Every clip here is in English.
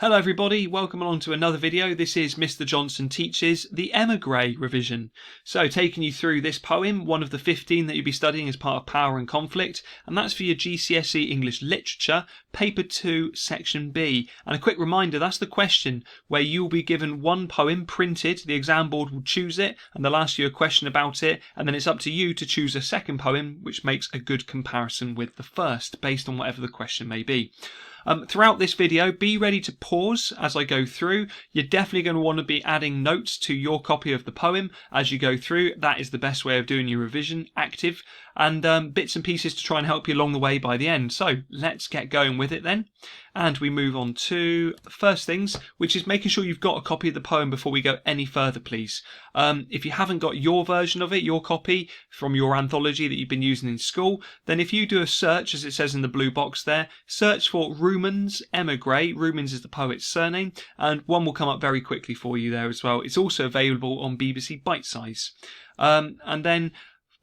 Hello everybody, welcome along to another video. This is Mr. Johnson Teaches the Emigree revision. So taking you through this poem, one of the 15 that you'll be studying as part of Power and Conflict, and that's for your GCSE English Literature, Paper 2, Section B. And a quick reminder, that's the question where you'll be given one poem printed, the exam board will choose it, and they'll ask you a question about it, and then it's up to you to choose a second poem which makes a good comparison with the first, based on whatever the question may be. Throughout this video, be ready to pause as I go through. You're definitely going to want to be adding notes to your copy of the poem as you go through. That is the best way of doing your revision, active, and bits and pieces to try and help you along the way by the end. So let's get going with it then. And we move on to first things, which is making sure you've got a copy of the poem before we go any further, please. If you haven't got your version of it, your copy from your anthology that you've been using in school, then if you do a search, as it says in the blue box there, search for Rumens, Emigree. Rumens is the poet's surname, and one will come up very quickly for you there as well. It's also available on BBC Bitesize. And then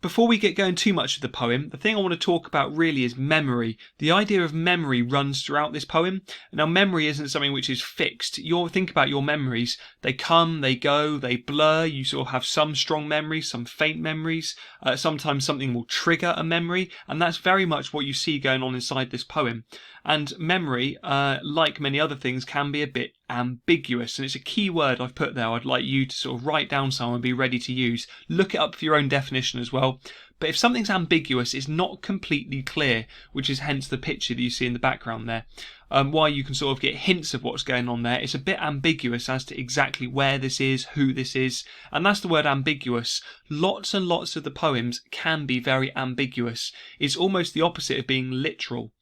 before we get going too much of the poem, the thing I want to talk about really is memory. The idea of memory runs throughout this poem. Now, memory isn't something which is fixed. Think about your memories. They come, they go, they blur. You sort of have some strong memories, some faint memories. Sometimes something will trigger a memory, and that's very much what you see going on inside this poem. And memory, like many other things, can be a bit ambiguous, and it's a key word I've put there. I'd like you to sort of write down some and be ready to use. Look it up for your own definition as well. But if something's ambiguous, it's not completely clear, which is hence the picture that you see in the background there. Why you can sort of get hints of what's going on there. It's a bit ambiguous as to exactly where this is, who this is, and that's the word ambiguous. Lots and lots of the poems can be very ambiguous. It's almost the opposite of being literal.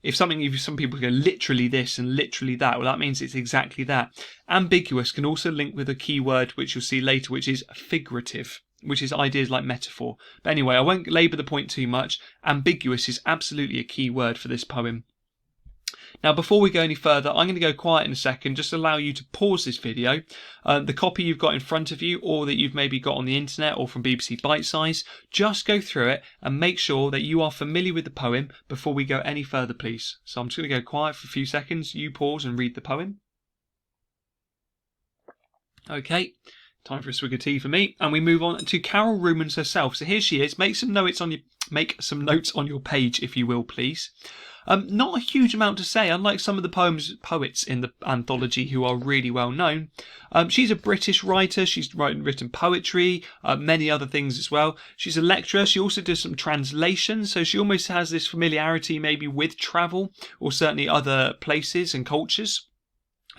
If some people go literally this and literally that, well, that means it's exactly that. Ambiguous can also link with a key word which you'll see later, which is figurative, which is ideas like metaphor. But anyway, I won't labour the point too much. Ambiguous is absolutely a key word for this poem. Now, before we go any further, I'm going to go quiet in a second, just allow you to pause this video. The copy you've got in front of you, or that you've maybe got on the internet or from BBC Bitesize, just go through it and make sure that you are familiar with the poem before we go any further, please. So I'm just going to go quiet for a few seconds. You pause and read the poem. Okay. Time for a swig of tea for me, and we move on to Carol Rumens herself. So here she is. Make some notes on your page, if you will, please. Not a huge amount to say, unlike some of the poets in the anthology who are really well known. She's a British writer. She's written poetry, many other things as well. She's a lecturer. She also does some translations, so she almost has this familiarity maybe with travel or certainly other places and cultures.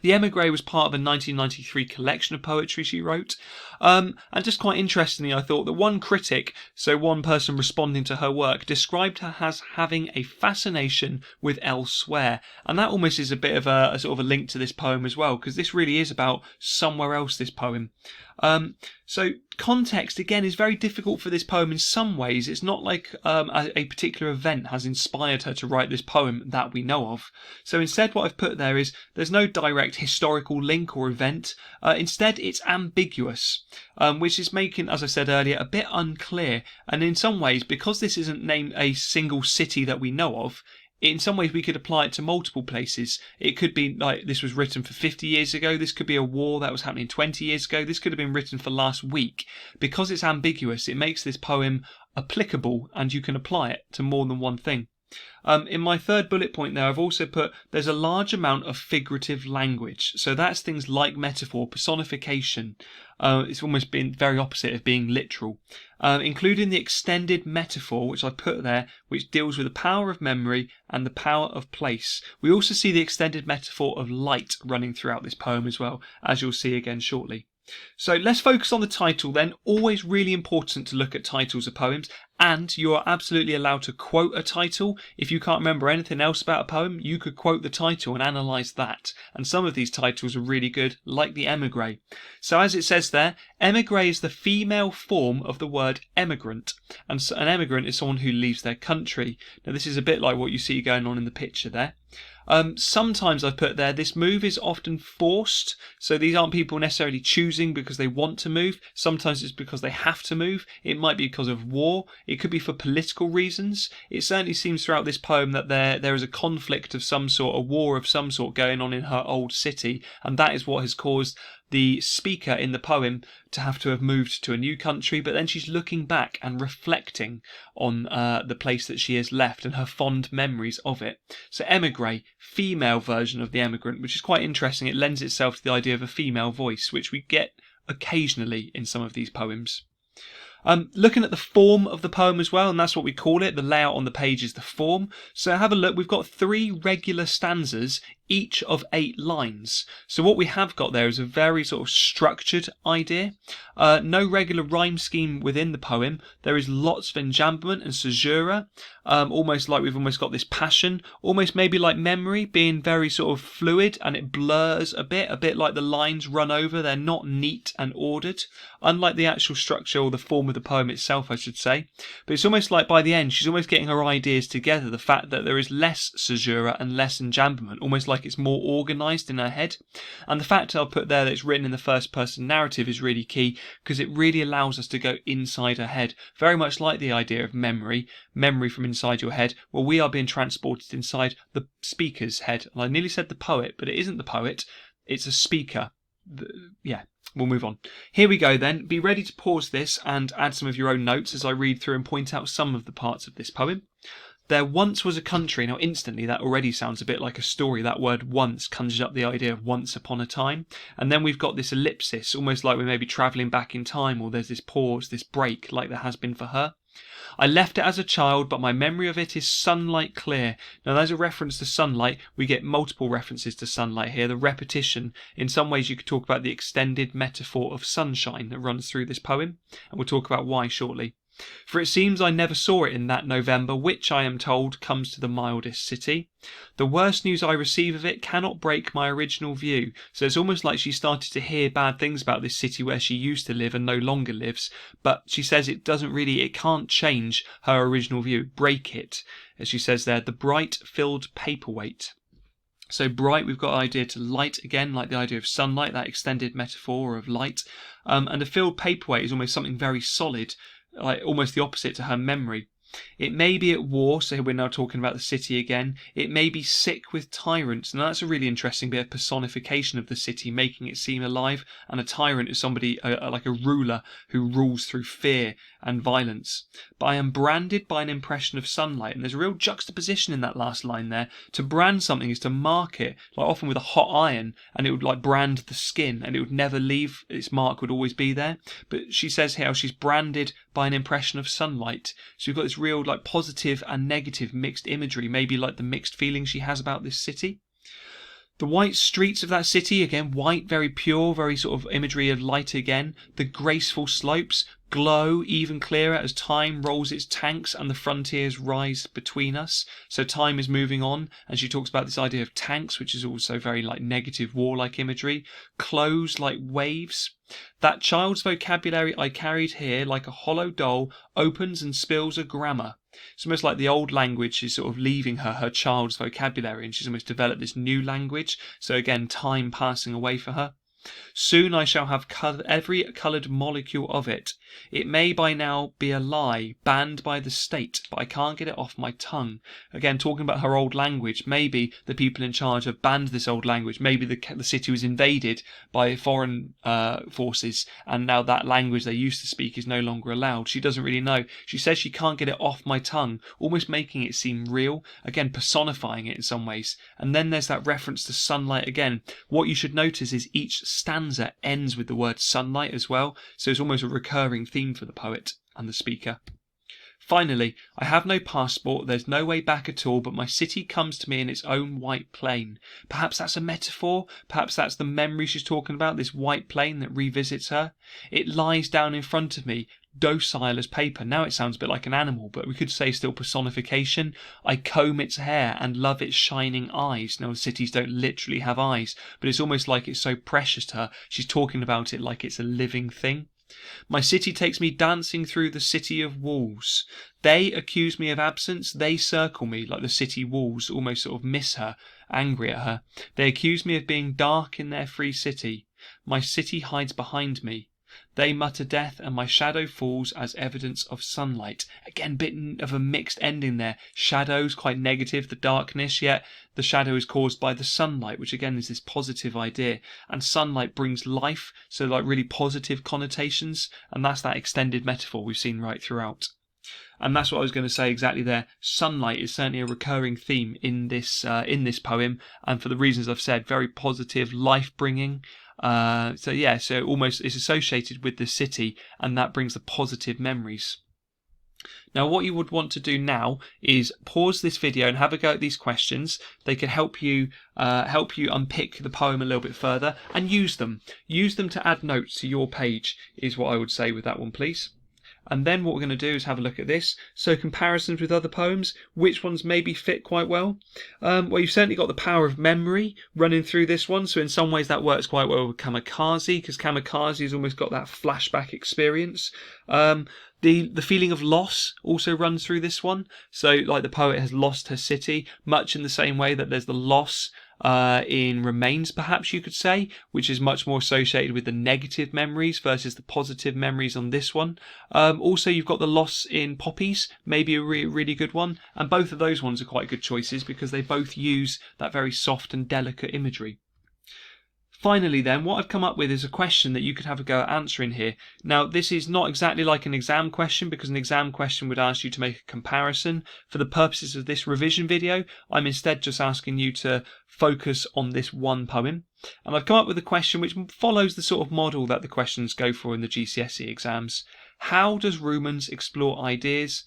The Emigree was part of a 1993 collection of poetry she wrote. And just quite interestingly, I thought that one critic, so one person responding to her work, described her as having a fascination with elsewhere. And that almost is a bit of a sort of a link to this poem as well, because this really is about somewhere else, this poem. So context, again, is very difficult for this poem in some ways. It's not like a particular event has inspired her to write this poem that we know of. So instead what I've put there is there's no direct historical link or event. Instead, it's ambiguous, which is making, as I said earlier, a bit unclear. And in some ways, because this isn't named a single city that we know of, in some ways we could apply it to multiple places. It could be like this was written for 50 years ago. This could be a war that was happening 20 years ago. This could have been written for last week. Because it's ambiguous, it makes this poem applicable and you can apply it to more than one thing. In my third bullet point there, I've also put there's a large amount of figurative language. So that's things like metaphor, personification. It's almost been very opposite of being literal. Including the extended metaphor, which I put there, which deals with the power of memory and the power of place. We also see the extended metaphor of light running throughout this poem as well, as you'll see again shortly. So let's focus on the title then. Always really important to look at titles of poems, and you are absolutely allowed to quote a title. If you can't remember anything else about a poem, you could quote the title and analyse that. And some of these titles are really good, like the Emigree. So as it says there, Emigree is the female form of the word emigrant. And so an emigrant is someone who leaves their country. Now this is a bit like what you see going on in the picture there. Sometimes I've put there, this move is often forced. So these aren't people necessarily choosing because they want to move. Sometimes it's because they have to move. It might be because of war. It could be for political reasons. It certainly seems throughout this poem that there is a conflict of some sort, a war of some sort going on in her old city, and that is what has caused the speaker in the poem to have moved to a new country. But then she's looking back and reflecting on the place that she has left and her fond memories of it. So Emigree, female version of the emigrant, which is quite interesting. It lends itself to the idea of a female voice, which we get occasionally in some of these poems. Looking at the form of the poem as well, and that's what we call it. The layout on the page is the form. So have a look. We've got 3 regular stanzas, each of 8 lines. So what we have got there is a very sort of structured idea. No regular rhyme scheme within the poem. There is lots of enjambment and caesura, almost like we've almost got this passion, almost maybe like memory being very sort of fluid, and it blurs a bit like the lines run over. They're not neat and ordered, unlike the actual structure or the form of the poem itself, I should say. But it's almost like by the end she's almost getting her ideas together, the fact that there is less caesura and less enjambment, almost like it's more organised in her head. And the fact I'll put there that it's written in the first person narrative is really key, because it really allows us to go inside her head, very much like the idea of memory from inside your head. Well, we are being transported inside the speaker's head. And I nearly said the poet, but it isn't the poet, it's a speaker. Yeah, we'll move on. Here we go then. Be ready to pause this and add some of your own notes as I read through and point out some of the parts of this poem. There once was a country. Now instantly that already sounds a bit like a story. That word once conjures up the idea of once upon a time. And then we've got this ellipsis, almost like we may be travelling back in time, or there's this pause, this break like there has been for her. I left it as a child, but my memory of it is sunlight clear. Now there's a reference to sunlight. We get multiple references to sunlight here. The repetition, in some ways you could talk about the extended metaphor of sunshine that runs through this poem, and we'll talk about why shortly. For it seems I never saw it in that November, which I am told comes to the mildest city. The worst news I receive of it cannot break my original view. So it's almost like she started to hear bad things about this city where she used to live and no longer lives, but she says it can't change her original view, break it. As she says there, the bright filled paperweight. So bright, we've got idea to light again, like the idea of sunlight, that extended metaphor of light. And a filled paperweight is almost something very solid, like almost the opposite to her memory. It may be at war, so we're now talking about the city again. It may be sick with tyrants. Now that's a really interesting bit of personification of the city, making it seem alive. And a tyrant is somebody like a ruler who rules through fear and violence. But I am branded by an impression of sunlight. And there's a real juxtaposition in that last line there. To brand something is to mark it, like often with a hot iron, and it would like brand the skin, and it would never leave. Its mark would always be there. But she says here how she's branded by an impression of sunlight. So we've got this real like positive and negative mixed imagery, maybe like the mixed feelings she has about this city. The white streets of that city, again white, very pure, very sort of imagery of light again. The graceful slopes glow even clearer as time rolls its tanks and the frontiers rise between us. So time is moving on, and she talks about this idea of tanks, which is also very like negative warlike imagery. Close like waves. That child's vocabulary I carried here like a hollow doll opens and spills a grammar. It's almost like the old language is sort of leaving her child's vocabulary, and she's almost developed this new language. So again, time passing away for her. Soon I shall have every coloured molecule of it. It may by now be a lie, banned by the state, but I can't get it off my tongue. Again, talking about her old language. Maybe the people in charge have banned this old language. Maybe the city was invaded by foreign forces, and now that language they used to speak is no longer allowed. She doesn't really know. She says she can't get it off my tongue, almost making it seem real. Again, personifying it in some ways. And then there's that reference to sunlight again. What you should notice is each stanza ends with the word sunlight as well, so it's almost a recurring theme for the poet and the speaker. Finally, I have no passport, there's no way back at all, but my city comes to me in its own white plane. Perhaps that's a metaphor, perhaps that's the memory she's talking about, this white plane that revisits her. It lies down in front of me, docile as paper. Now it sounds a bit like an animal, but we could say still personification. I comb its hair and love its shining eyes. Now the cities don't literally have eyes, but it's almost like it's so precious to her. She's talking about it like it's a living thing. My city takes me dancing through the city of walls. They accuse me of absence. They circle me like the city walls, almost sort of miss her, angry at her. They accuse me of being dark in their free city. My city hides behind me. They mutter death, and my shadow falls as evidence of sunlight. Again, bit of a mixed ending there. Shadows, quite negative, the darkness, yet the shadow is caused by the sunlight, which again is this positive idea. And sunlight brings life, so like really positive connotations, and that's that extended metaphor we've seen right throughout. And that's what I was going to say exactly there. Sunlight is certainly a recurring theme in this poem, and for the reasons I've said, very positive, life-bringing. So almost it's associated with the city, and that brings the positive memories. Now, what you would want to do now is pause this video and have a go at these questions. They can help you unpick the poem a little bit further and use them. Use them to add notes to your page is what I would say with that one, please. And then what we're going to do is have a look at this. So comparisons with other poems, which ones maybe fit quite well? Well, you've certainly got the power of memory running through this one. So in some ways that works quite well with Kamikaze, because Kamikaze has almost got that flashback experience. The feeling of loss also runs through this one. So like the poet has lost her city, much in the same way that there's the loss in Rumens, perhaps you could say, which is much more associated with the negative memories versus the positive memories on this one. Also, you've got the loss in Poppies, maybe a really good one, and both of those ones are quite good choices because they both use that very soft and delicate imagery. Finally then, what I've come up with is a question that you could have a go at answering here. Now, this is not exactly like an exam question, because an exam question would ask you to make a comparison. For the purposes of this revision video, I'm instead just asking you to focus on this one poem. And I've come up with a question which follows the sort of model that the questions go for in the GCSE exams. How does Rumens explore ideas?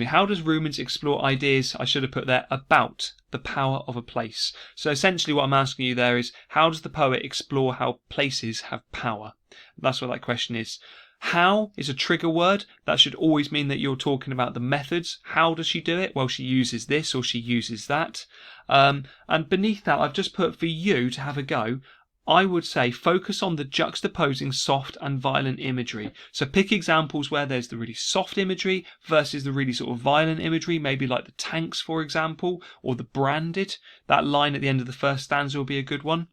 How does Rumens explore ideas, I should have put there, about the power of a place? So essentially what I'm asking you there is, how does the poet explore how places have power? That's what that question is. How is a trigger word. That should always mean that you're talking about the methods. How does she do it? Well, she uses this or she uses that. And beneath that, I've just put for you to have a go. I would say focus on the juxtaposing soft and violent imagery. So pick examples where there's the really soft imagery versus the really sort of violent imagery, maybe like the tanks, for example, or the branded. That line at the end of the first stanza will be a good one.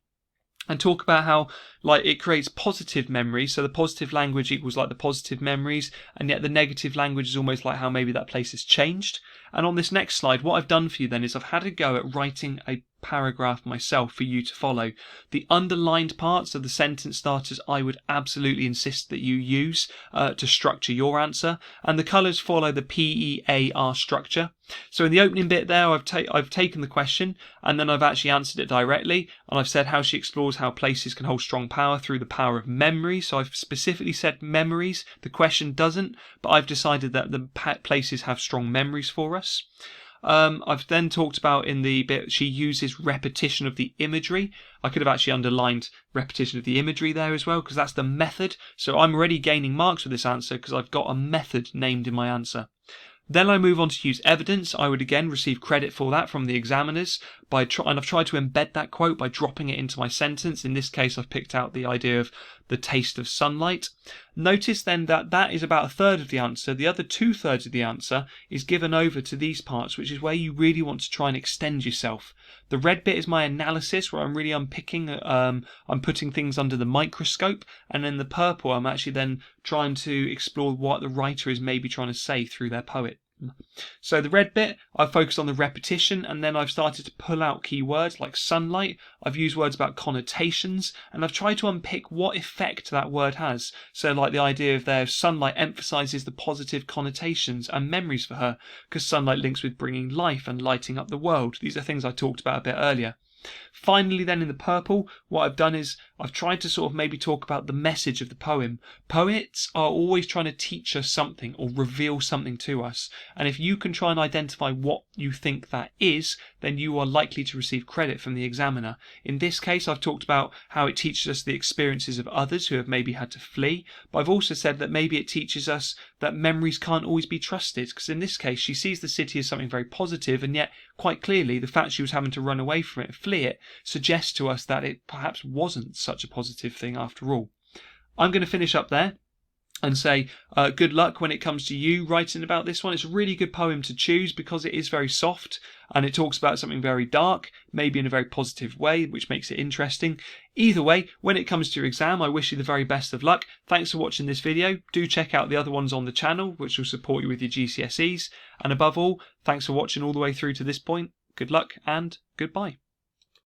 And talk about how like it creates positive memories. So the positive language equals like the positive memories, and yet the negative language is almost like how maybe that place has changed. And on this next slide, what I've done for you then is I've had a go at writing a paragraph myself for you to follow. The underlined parts of the sentence starters I would absolutely insist that you use to structure your answer, and the colours follow the PEAR structure. So in the opening bit there, I've taken the question and then I've actually answered it directly, and I've said how she explores how places can hold strong power through the power of memory. So I've specifically said memories. The question doesn't, but I've decided that the places have strong memories for us. I've then talked about in the bit she uses repetition of the imagery. I could have actually underlined repetition of the imagery there as well, because that's the method. So I'm already gaining marks for this answer because I've got a method named in my answer. Then I move on to use evidence. I would again receive credit for that from the examiners and I've tried to embed that quote by dropping it into my sentence. In this case, I've picked out the idea of the taste of sunlight. Notice then that that is about a third of the answer. The other 2/3 of the answer is given over to these parts, which is where you really want to try and extend yourself. The red bit is my analysis, where I'm really unpicking, I'm putting things under the microscope, and then the purple I'm actually then trying to explore what the writer is maybe trying to say through their poet. So the red bit, I've focused on the repetition, and then I've started to pull out key words like sunlight. I've used words about connotations, and I've tried to unpick what effect that word has. So like the idea of there, sunlight emphasises the positive connotations and memories for her, because sunlight links with bringing life and lighting up the world. These are things I talked about a bit earlier. Finally then in the purple, what I've done is I've tried to sort of maybe talk about the message of the poem. Poets are always trying to teach us something or reveal something to us, and if you can try and identify what you think that is, then you are likely to receive credit from the examiner. In this case, I've talked about how it teaches us the experiences of others who have maybe had to flee, but I've also said that maybe it teaches us that memories can't always be trusted, because in this case she sees the city as something very positive, and yet quite clearly the fact she was having to run away from it, flee it, suggests to us that it perhaps wasn't such a positive thing after all. I'm going to finish up there. and say good luck when it comes to you writing about this one. It's a really good poem to choose because it is very soft and it talks about something very dark, maybe in a very positive way, which makes it interesting. Either way, when it comes to your exam, I wish you the very best of luck. Thanks for watching this video. Do check out the other ones on the channel, which will support you with your GCSEs. And above all, thanks for watching all the way through to this point. Good luck and goodbye.